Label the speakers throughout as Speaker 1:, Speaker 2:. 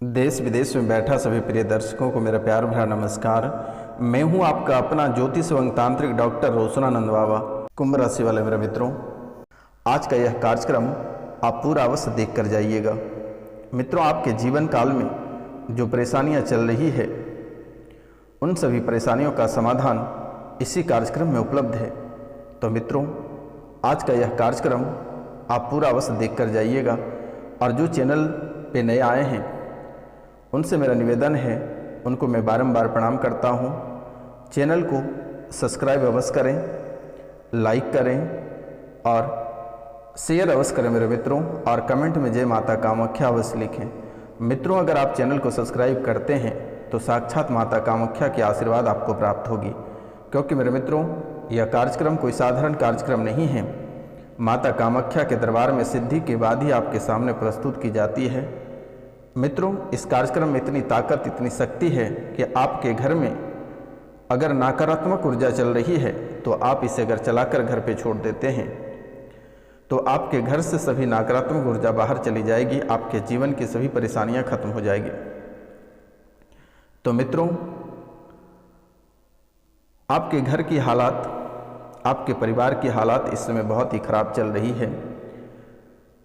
Speaker 1: देश विदेश में बैठा सभी प्रिय दर्शकों को मेरा प्यार भरा नमस्कार। मैं हूं आपका अपना ज्योतिष एवं तांत्रिक डॉक्टर रोशनानंद बाबा। कुंभ राशि वाले मेरे मित्रों, आज का यह कार्यक्रम आप पूरा अवश्य देख कर जाइएगा। मित्रों, आपके जीवन काल में जो परेशानियां चल रही है उन सभी परेशानियों का समाधान इसी कार्यक्रम में उपलब्ध है। तो मित्रों, आज का यह कार्यक्रम आप पूरा अवश्य देख कर जाइएगा। और जो चैनल पे नए आए हैं उनसे मेरा निवेदन है, उनको मैं बारंबार प्रणाम करता हूँ। चैनल को सब्सक्राइब अवश्य करें, लाइक करें और शेयर अवश्य करें मेरे मित्रों, और कमेंट में जय माता कामाख्या अवश्य लिखें। मित्रों, अगर आप चैनल को सब्सक्राइब करते हैं तो साक्षात माता कामाख्या के आशीर्वाद आपको प्राप्त होगी, क्योंकि मेरे मित्रों यह कार्यक्रम कोई साधारण कार्यक्रम नहीं है। माता कामाख्या के दरबार में सिद्धि के बाद ही आपके सामने प्रस्तुत की जाती है। मित्रों, इस कार्यक्रम में इतनी ताकत, इतनी शक्ति है कि आपके घर में अगर नकारात्मक ऊर्जा चल रही है तो आप इसे अगर चलाकर घर पे छोड़ देते हैं तो आपके घर से सभी नकारात्मक ऊर्जा बाहर चली जाएगी, आपके जीवन की सभी परेशानियां खत्म हो जाएगी। तो मित्रों, आपके घर की हालात, आपके परिवार की हालात इस समय बहुत ही खराब चल रही है।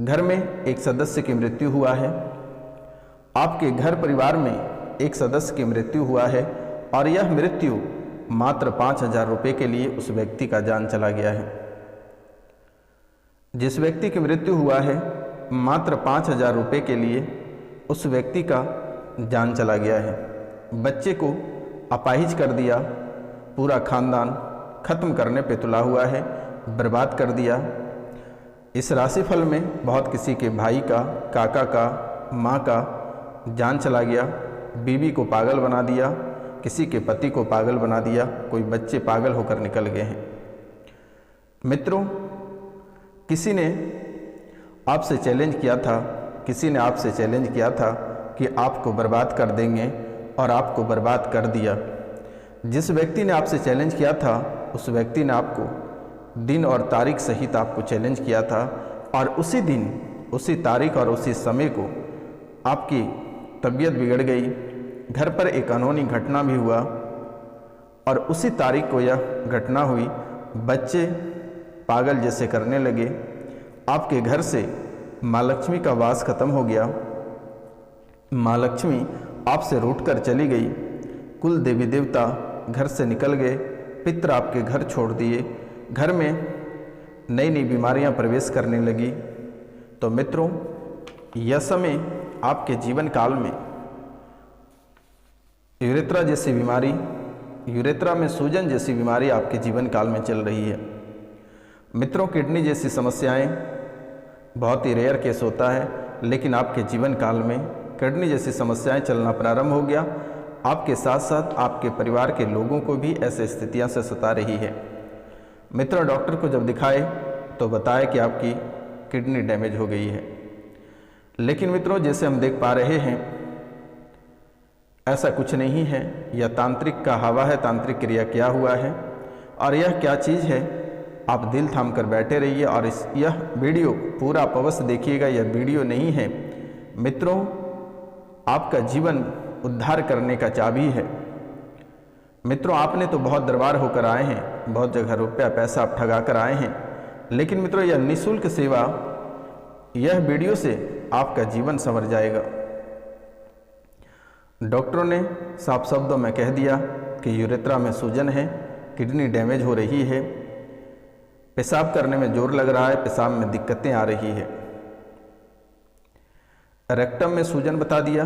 Speaker 1: घर में एक सदस्य की मृत्यु हुआ है, आपके घर परिवार में एक सदस्य की मृत्यु हुआ है और यह मृत्यु मात्र 5,000 रुपये के लिए उस व्यक्ति का जान चला गया है। जिस व्यक्ति की मृत्यु हुआ है मात्र 5,000 रुपये के लिए उस व्यक्ति का जान चला गया है। बच्चे को अपाहिज कर दिया, पूरा खानदान खत्म करने पे तुला हुआ है, बर्बाद कर दिया। इस राशिफल में बहुत किसी के भाई का, काका का, माँ का जान चला गया, बीवी को पागल बना दिया, किसी के पति को पागल बना दिया, कोई बच्चे पागल होकर निकल गए हैं। मित्रों, किसी ने आपसे चैलेंज किया था, किसी ने आपसे चैलेंज किया था कि आपको बर्बाद कर देंगे और आपको बर्बाद कर दिया। जिस व्यक्ति ने आपसे चैलेंज किया था उस व्यक्ति ने आपको दिन और तारीख सहित आपको चैलेंज किया था, और उसी दिन, उसी तारीख और उसी समय को आपकी तबीयत बिगड़ गई, घर पर एक अनहोनी घटना भी हुआ और उसी तारीख को यह घटना हुई। बच्चे पागल जैसे करने लगे, आपके घर से माँ लक्ष्मी का वास खत्म हो गया, माँ लक्ष्मी आपसे रूठकर चली गई, कुल देवी देवता घर से निकल गए, पितर आपके घर छोड़ दिए, घर में नई नई बीमारियां प्रवेश करने लगी। तो मित्रों, यह समय आपके जीवन काल में यूरेथ्रा जैसी बीमारी, यूरेथ्रा में सूजन जैसी बीमारी आपके जीवन काल में चल रही है। मित्रों, किडनी जैसी समस्याएं बहुत ही रेयर केस होता है, लेकिन आपके जीवन काल में किडनी जैसी समस्याएं चलना प्रारंभ हो गया। आपके साथ साथ आपके परिवार के लोगों को भी ऐसे स्थितियां से सता रही है। मित्रों, डॉक्टर को जब दिखाए तो बताया कि आपकी किडनी डैमेज हो गई है, लेकिन मित्रों जैसे हम देख पा रहे हैं ऐसा कुछ नहीं है। यह तांत्रिक का हवा है, तांत्रिक क्रिया किया हुआ है। और यह क्या चीज़ है, आप दिल थाम कर बैठे रहिए और यह वीडियो पूरा अवश्य देखिएगा। यह वीडियो नहीं है मित्रों, आपका जीवन उद्धार करने का चाबी है। मित्रों, आपने तो बहुत दरबार होकर आए हैं, बहुत जगह रुपया पैसा आप ठगा कर आए हैं, लेकिन मित्रों यह निःशुल्क सेवा, यह वीडियो से आपका जीवन संवर जाएगा। डॉक्टरों ने साफ शब्दों में कह दिया कि यूरेथ्रा में सूजन है, किडनी डैमेज हो रही है, पेशाब करने में जोर लग रहा है, पेशाब में दिक्कतें आ रही है। रेक्टम में सूजन बता दिया,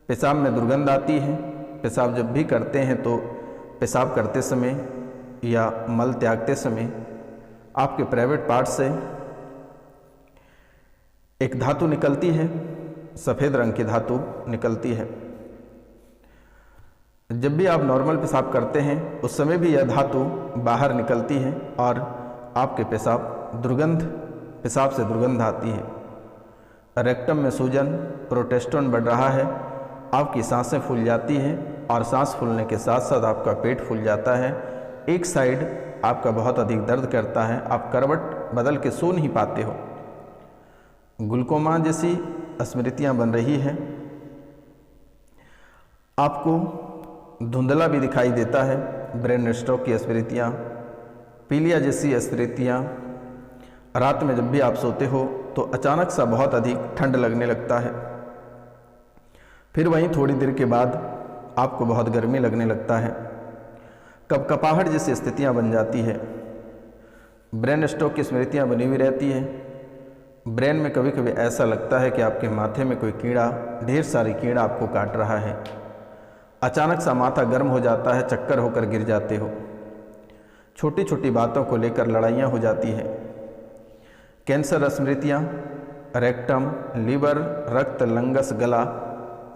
Speaker 1: पेशाब में दुर्गंध आती है, पेशाब जब भी करते हैं तो पेशाब करते समय या मल त्यागते समय आपके प्राइवेट पार्ट से एक धातु निकलती है, सफ़ेद रंग की धातु निकलती है। जब भी आप नॉर्मल पेशाब करते हैं उस समय भी यह धातु बाहर निकलती है और आपके पेशाब से दुर्गंध आती है। रेक्टम में सूजन, प्रोटेस्टेरोन बढ़ रहा है, आपकी सांसें फूल जाती हैं और सांस फूलने के साथ साथ आपका पेट फूल जाता है। एक साइड आपका बहुत अधिक दर्द करता है, आप करवट बदल के सो नहीं पाते हो। ग्लूकोमा जैसी स्मृतियाँ बन रही है, आपको धुंधला भी दिखाई देता है, ब्रेन स्ट्रोक की स्मृतियाँ, पीलिया जैसी स्मृतियाँ। रात में जब भी आप सोते हो तो अचानक सा बहुत अधिक ठंड लगने लगता है, फिर वहीं थोड़ी देर के बाद आपको बहुत गर्मी लगने लगता है, कपकपाहट जैसी स्थितियाँ बन जाती है, ब्रेन स्ट्रोक की स्मृतियाँ बनी हुई रहती है। ब्रेन में कभी कभी ऐसा लगता है कि आपके माथे में कोई कीड़ा, ढेर सारी कीड़ा आपको काट रहा है, अचानक सा माथा गर्म हो जाता है, चक्कर होकर गिर जाते हो, छोटी छोटी बातों को लेकर लड़ाइयाँ हो जाती है। कैंसर स्मृतियाँ, रेक्टम, लीवर, रक्त, लंगस, गला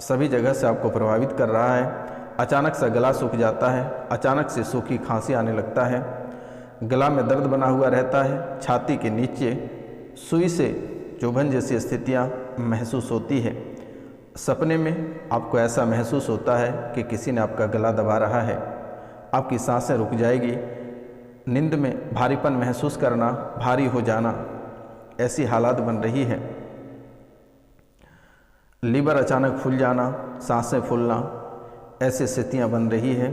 Speaker 1: सभी जगह से आपको प्रभावित कर रहा है। अचानक सा गला सूख जाता है, अचानक से सूखी खांसी आने लगता है, गला में दर्द बना हुआ रहता है, छाती के नीचे सुई से चुभन जैसी स्थितियाँ महसूस होती है। सपने में आपको ऐसा महसूस होता है कि किसी ने आपका गला दबा रहा है, आपकी सांसें रुक जाएगी, नींद में भारीपन महसूस करना, भारी हो जाना, ऐसी हालात बन रही है। लीवर अचानक फूल जाना, सांसें फूलना, ऐसी स्थितियाँ बन रही है।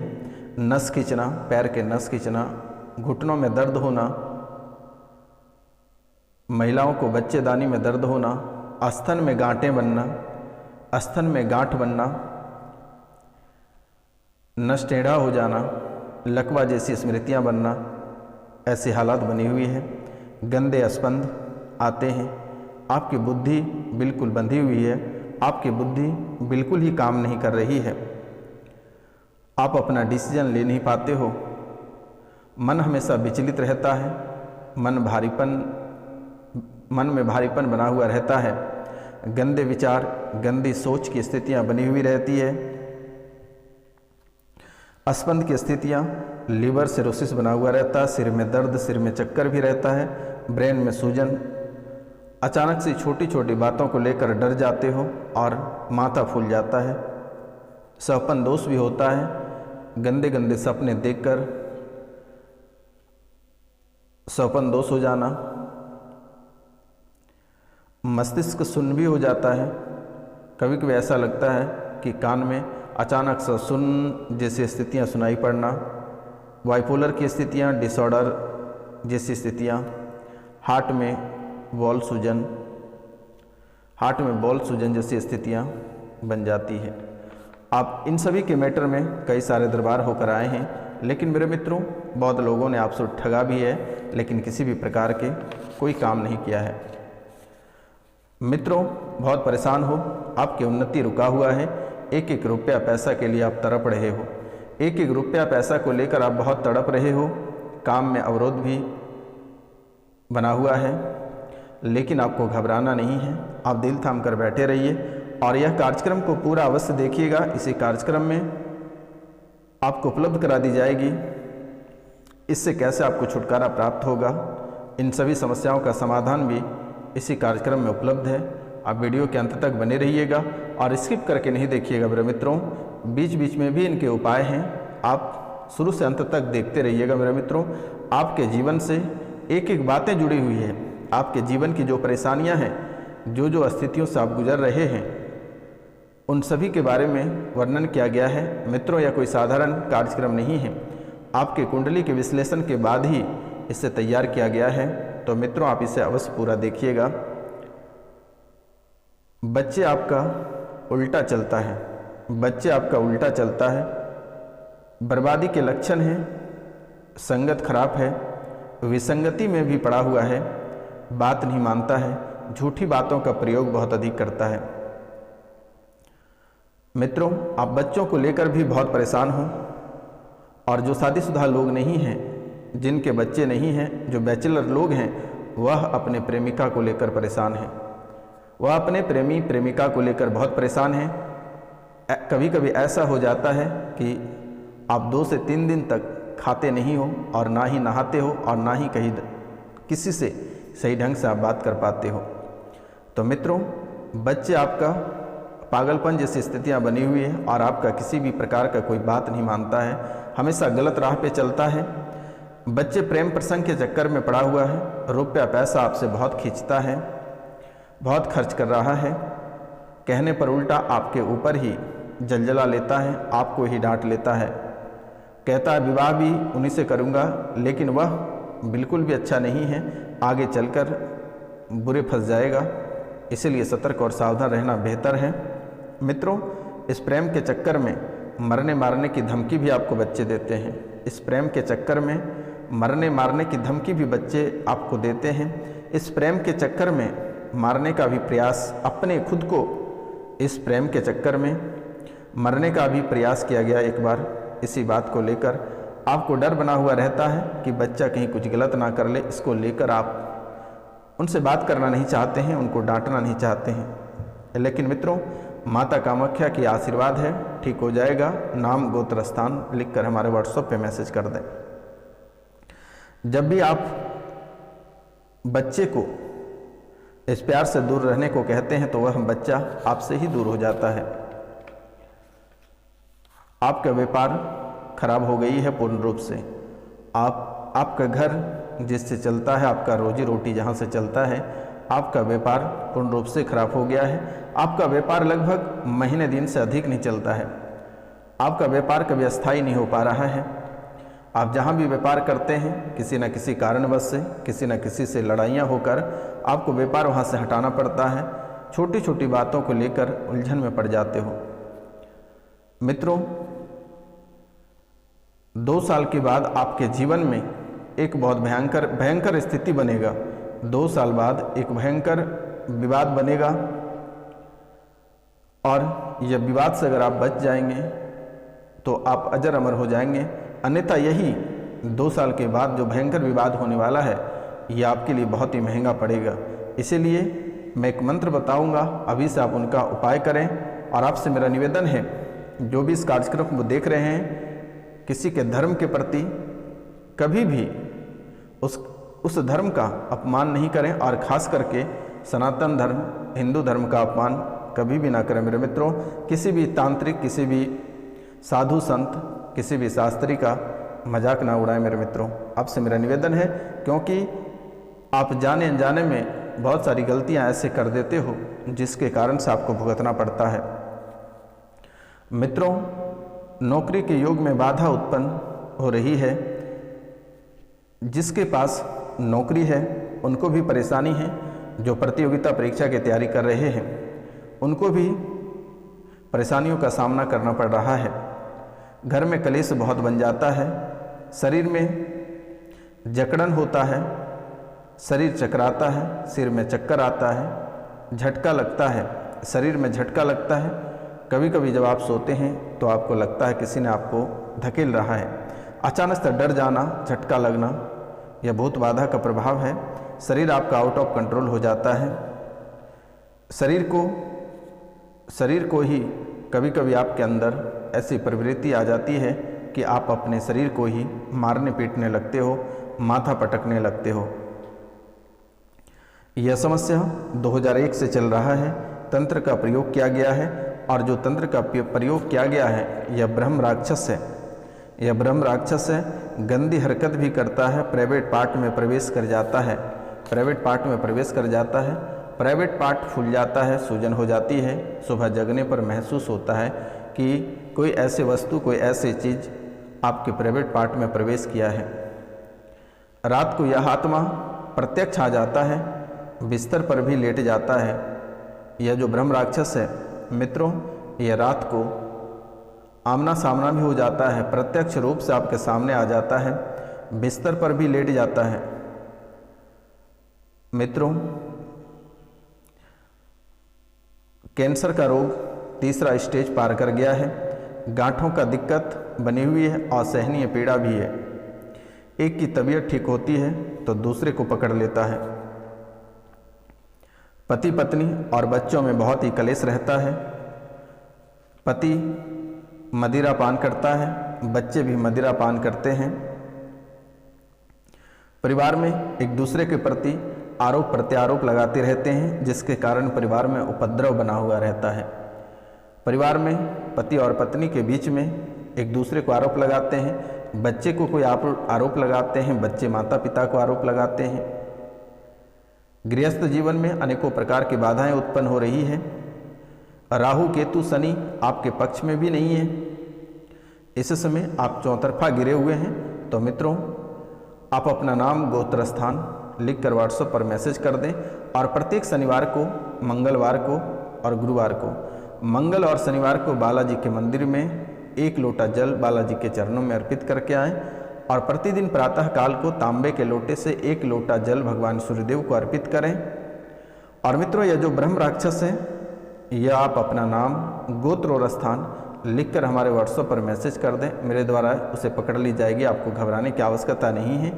Speaker 1: नस खींचना, पैर के नस खींचना, घुटनों में दर्द होना, महिलाओं को बच्चेदानी में दर्द होना, स्तन में गांठें बनना, स्तन में गांठ बनना, नस टेढ़ा हो जाना, लकवा जैसी स्मृतियाँ बनना, ऐसी हालात बनी हुई है। गंदे स्पंद आते हैं, आपकी बुद्धि बिल्कुल बंधी हुई है, आपकी बुद्धि बिल्कुल ही काम नहीं कर रही है, आप अपना डिसीजन ले नहीं पाते हो, मन हमेशा विचलित रहता है, मन में भारीपन बना हुआ रहता है, गंदे विचार, गंदी सोच की स्थितियाँ बनी हुई रहती है। स्पंद की स्थितियाँ, लीवर सिरोसिस बना हुआ रहता है, सिर में दर्द, सिर में चक्कर भी रहता है, ब्रेन में सूजन, अचानक से छोटी छोटी बातों को लेकर डर जाते हो और माथा फूल जाता है। सपन दोष भी होता है, गंदे गंदे सपने देखकर सपन दोष हो जाना, मस्तिष्क सुन्न भी हो जाता है। कभी कभी ऐसा लगता है कि कान में अचानक से सुन्न जैसी स्थितियाँ सुनाई पड़ना, बाइपोलर की स्थितियाँ, डिसऑर्डर जैसी स्थितियाँ, हार्ट में बॉल सूजन जैसी स्थितियाँ बन जाती है। आप इन सभी के मैटर में कई सारे दरबार होकर आए हैं, लेकिन मेरे मित्रों बहुत लोगों ने आपसे ठगा भी है, लेकिन किसी भी प्रकार के कोई काम नहीं किया है। मित्रों बहुत परेशान हो, आपकी उन्नति रुका हुआ है, एक एक रुपया पैसा के लिए आप तड़प रहे हो, एक एक रुपया पैसा को लेकर आप बहुत तड़प रहे हो, काम में अवरोध भी बना हुआ है, लेकिन आपको घबराना नहीं है, आप दिल थाम कर बैठे रहिए और यह कार्यक्रम को पूरा अवश्य देखिएगा। इसी कार्यक्रम में आपको उपलब्ध करा दी जाएगी इससे कैसे आपको छुटकारा प्राप्त होगा, इन सभी समस्याओं का समाधान भी इसी कार्यक्रम में उपलब्ध है। आप वीडियो के अंत तक बने रहिएगा और स्किप करके नहीं देखिएगा मेरे मित्रों, बीच बीच में भी इनके उपाय हैं, आप शुरू से अंत तक देखते रहिएगा मेरे मित्रों। आपके जीवन से एक एक बातें जुड़ी हुई है, आपके जीवन की जो परेशानियां हैं, जो जो स्थितियों से आप गुजर रहे हैं, उन सभी के बारे में वर्णन किया गया है। मित्रों यह कोई साधारण कार्यक्रम नहीं है, आपके कुंडली के विश्लेषण के बाद ही इसे तैयार किया गया है, तो मित्रों आप इसे अवश्य पूरा देखिएगा। बच्चे आपका उल्टा चलता है, बच्चे आपका उल्टा चलता है, बर्बादी के लक्षण हैं, संगत खराब है, विसंगति में भी पड़ा हुआ है, बात नहीं मानता है, झूठी बातों का प्रयोग बहुत अधिक करता है। मित्रों आप बच्चों को लेकर भी बहुत परेशान हो, और जो शादीशुदा लोग नहीं हैं, जिनके बच्चे नहीं हैं, जो बैचलर लोग हैं, वह अपने प्रेमिका को लेकर परेशान हैं, वह अपने प्रेमी प्रेमिका को लेकर बहुत परेशान हैं। कभी कभी ऐसा हो जाता है कि आप 2 से 3 दिन तक खाते नहीं हो और ना ही नहाते हो और ना ही कहीं किसी से सही ढंग से आप बात कर पाते हो। तो मित्रों बच्चे आपका पागलपन जैसी स्थितियां बनी हुई है और आपका किसी भी प्रकार का कोई बात नहीं मानता है, हमेशा गलत राह पे चलता है। बच्चे प्रेम प्रसंग के चक्कर में पड़ा हुआ है, रुपया पैसा आपसे बहुत खींचता है, बहुत खर्च कर रहा है, कहने पर उल्टा आपके ऊपर ही जलजला लेता है, आपको ही डांट लेता है, कहता है विवाह भी उन्हीं से करूँगा, लेकिन वह बिल्कुल भी अच्छा नहीं है, आगे चलकर बुरे फंस जाएगा, इसलिए सतर्क और सावधान रहना बेहतर है। मित्रों, इस प्रेम के चक्कर में मरने मारने की धमकी भी आपको बच्चे देते हैं। इस प्रेम के चक्कर में मरने मारने की धमकी भी बच्चे आपको देते हैं। इस प्रेम के चक्कर में मारने का भी प्रयास, अपने खुद को इस प्रेम के चक्कर में मरने का भी प्रयास किया गया एक बार। इसी बात को लेकर आपको डर बना हुआ रहता है कि बच्चा कहीं कुछ गलत ना कर ले, इसको लेकर आप उनसे बात करना नहीं चाहते हैं, उनको डांटना नहीं चाहते हैं। लेकिन मित्रों, माता कामाख्या की आशीर्वाद है, ठीक हो जाएगा। नाम गोत्र स्थान लिखकर हमारे व्हाट्सएप पे मैसेज कर दें। जब भी आप बच्चे को इस प्यार से दूर रहने को कहते हैं तो वह बच्चा आपसे ही दूर हो जाता है। आपका व्यापार खराब हो गई है पूर्ण रूप से। आपका घर जिससे चलता है, आपका रोजी रोटी जहाँ से चलता है, आपका व्यापार पूर्ण रूप से खराब हो गया है। आपका व्यापार लगभग महीने दिन से अधिक नहीं चलता है। आपका व्यापार कभी अस्थायी नहीं हो पा रहा है। आप जहाँ भी व्यापार करते हैं, किसी न किसी कारणवश से, किसी न किसी से लड़ाइयाँ होकर आपको व्यापार वहाँ से हटाना पड़ता है। छोटी छोटी बातों को लेकर उलझन में पड़ जाते हो। मित्रों, 2 साल के बाद आपके जीवन में एक बहुत भयंकर स्थिति बनेगा। 2 साल बाद एक भयंकर विवाद बनेगा, और यह विवाद से अगर आप बच जाएंगे तो आप अजर अमर हो जाएंगे। अन्यथा यही 2 साल के बाद जो भयंकर विवाद होने वाला है, यह आपके लिए बहुत ही महंगा पड़ेगा। इसीलिए मैं एक मंत्र बताऊंगा, अभी से आप उनका उपाय करें। और आपसे मेरा निवेदन है, जो भी इस कार्यक्रम को देख रहे हैं, किसी के धर्म के प्रति कभी भी उस धर्म का अपमान नहीं करें, और ख़ास करके सनातन धर्म, हिंदू धर्म का अपमान कभी भी ना करें मेरे मित्रों। किसी भी तांत्रिक, किसी भी साधु संत, किसी भी शास्त्री का मजाक ना उड़ाएं मेरे मित्रों। आपसे मेरा निवेदन है, क्योंकि आप जाने अनजाने में बहुत सारी गलतियां ऐसे कर देते हो जिसके कारण से आपको भुगतना पड़ता है। मित्रों, नौकरी के योग में बाधा उत्पन्न हो रही है। जिसके पास नौकरी है उनको भी परेशानी है। जो प्रतियोगिता परीक्षा की तैयारी कर रहे हैं उनको भी परेशानियों का सामना करना पड़ रहा है। घर में कलेश बहुत बन जाता है। शरीर में जकड़न होता है, शरीर चकराता है, सिर में चक्कर आता है, झटका लगता है, शरीर में झटका लगता है। कभी कभी जब आप सोते हैं तो आपको लगता है किसी ने आपको धकेल रहा है। अचानक से डर जाना, झटका लगना, यह भूत बाधा का प्रभाव है। शरीर आपका आउट ऑफ कंट्रोल हो जाता है। शरीर को ही कभी कभी आपके अंदर ऐसी प्रवृत्ति आ जाती है कि आप अपने शरीर को ही मारने पीटने लगते हो, माथा पटकने लगते हो। यह समस्या 2001 से चल रहा है। तंत्र का प्रयोग किया गया है, और जो तंत्र का प्रयोग किया गया है यह ब्रह्म राक्षस है। यह ब्रह्म राक्षस है, गंदी हरकत भी करता है, प्राइवेट पार्ट में प्रवेश कर जाता है। प्राइवेट पार्ट में प्रवेश कर जाता है, प्राइवेट पार्ट फूल जाता है, सूजन हो जाती है। सुबह जगने पर महसूस होता है कि कोई ऐसी वस्तु, कोई ऐसी चीज़ आपके प्राइवेट पार्ट में प्रवेश किया है। रात को यह आत्मा प्रत्यक्ष आ जाता है, बिस्तर पर भी लेट जाता है। यह जो ब्रह्म राक्षस है मित्रों, यह रात को आमना सामना भी हो जाता है, प्रत्यक्ष रूप से आपके सामने आ जाता है, बिस्तर पर भी लेट जाता है। मित्रों, कैंसर का रोग 3रा स्टेज पार कर गया है। गांठों का दिक्कत बनी हुई है, असहनीय पीड़ा भी है। एक की तबीयत ठीक होती है तो दूसरे को पकड़ लेता है। पति पत्नी और बच्चों में बहुत ही कलेश रहता है। पति मदिरा पान करता है, बच्चे भी मदिरा पान करते हैं। परिवार में एक दूसरे के प्रति आरोप प्रत्यारोप लगाते रहते हैं, जिसके कारण परिवार में उपद्रव बना हुआ रहता है। परिवार में पति और पत्नी के बीच में एक दूसरे को आरोप लगाते हैं। बच्चे को कोई आरोप लगाते हैं, बच्चे माता पिता को आरोप लगाते हैं। गृहस्थ जीवन में अनेकों प्रकार की बाधाएं उत्पन्न हो रही है। राहु केतु शनि आपके पक्ष में भी नहीं है। इस समय आप चौतरफा गिरे हुए हैं। तो मित्रों, आप अपना नाम गोत्र स्थान लिखकर व्हाट्सएप पर मैसेज कर दें और प्रत्येक शनिवार को, मंगलवार को और गुरुवार को, मंगल और शनिवार को बालाजी के मंदिर में 1 लोटा जल बालाजी के चरणों में अर्पित करके आएँ और प्रतिदिन प्रातः काल को तांबे के लोटे से 1 लोटा जल भगवान सूर्यदेव को अर्पित करें। और मित्रों, यह जो ब्रह्म राक्षस है, यह आप अपना नाम, गोत्र और स्थान लिखकर हमारे व्हाट्सएप पर मैसेज कर दें। मेरे द्वारा उसे पकड़ ली जाएगी। आपको घबराने की आवश्यकता नहीं है,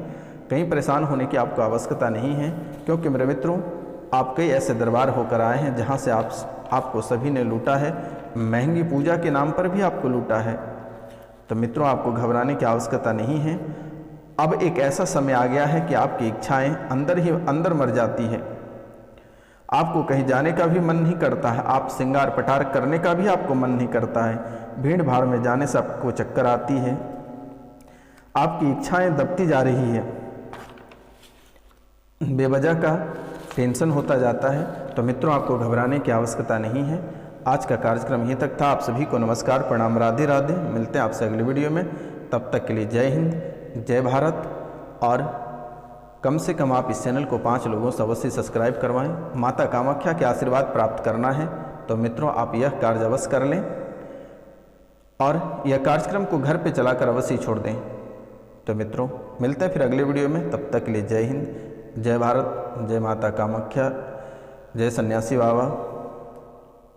Speaker 1: कहीं परेशान होने की आपको आवश्यकता नहीं है, क्योंकि मेरे मित्रों, आप कई ऐसे दरबार होकर आए हैं जहां से आपको सभी ने लूटा है, महंगी पूजा के नाम पर भी आपको लूटा है। तो मित्रों, आपको घबराने की आवश्यकता नहीं है। अब एक ऐसा समय आ गया है कि आपकी इच्छाएं अंदर ही अंदर मर जाती है। आपको कहीं जाने का भी मन नहीं करता है, आप श्रृंगार पटार करने का भी आपको मन नहीं करता है, भीड़ भाड़ में जाने से आपको चक्कर आती है, आपकी इच्छाएं दबती जा रही है, बेवजह का टेंशन होता जाता है। तो मित्रों, आपको घबराने की आवश्यकता नहीं है। आज का कार्यक्रम यहीं तक था। आप सभी को नमस्कार, प्रणाम, राधे राधे। मिलते हैं आपसे अगली वीडियो में। तब तक के लिए जय हिंद, जय भारत। और कम से कम आप इस चैनल को 5 लोगों से अवश्य सब्सक्राइब करवाएं। माता कामाख्या के आशीर्वाद प्राप्त करना है तो मित्रों, आप यह कार्य अवश्य कर लें और यह कार्यक्रम को घर पे चलाकर अवश्य छोड़ दें। तो मित्रों, मिलते हैं फिर अगले वीडियो में। तब तक के लिए जय हिंद, जय भारत, जय माता कामाख्या, जय सन्यासी बाबा।